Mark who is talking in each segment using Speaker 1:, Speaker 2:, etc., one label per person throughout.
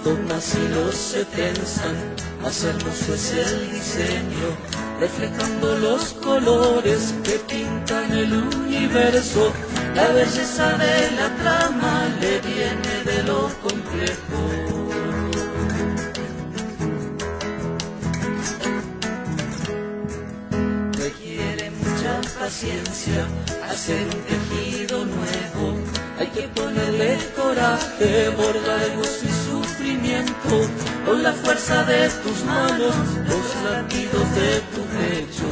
Speaker 1: Los hilos se tensan, más hermoso es el diseño, reflejando los colores que pintan el universo. La belleza de la trama le viene de lo complejo. Requiere mucha paciencia hacer un tejido nuevo. Hay que ponerle coraje, bordar gozo y sufrimiento, con la fuerza de tus manos, los latidos de tu pecho.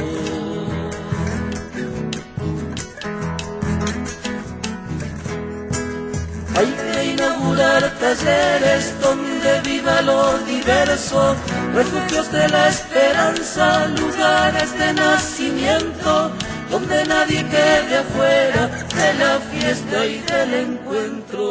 Speaker 1: Hay que inaugurar talleres donde viva lo diverso, refugios de la esperanza, lugares de nacimiento, donde nadie quede afuera de la fiesta y del encuentro.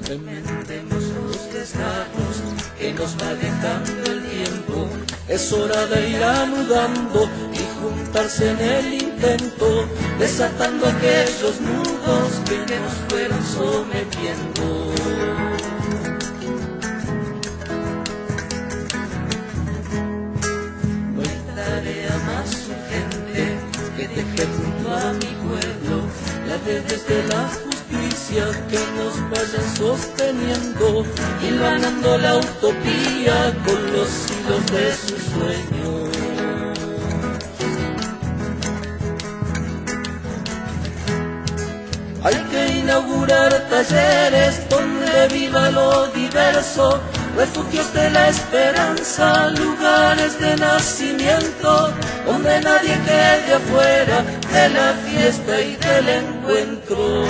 Speaker 1: Remendemos los desgarros que nos va dejando el tiempo. Es hora de ir anudando y juntarse en el intento, desatando aquellos nudos que nos fueron sometiendo. Tejer junto a mi pueblo las redes de la justicia que nos vayan sosteniendo, hilvanando la utopía con los hilos de su sueño. Hay que inaugurar talleres donde viva lo diverso, refugios de la esperanza, lugares de nacimiento, donde nadie quede afuera de la fiesta y del encuentro.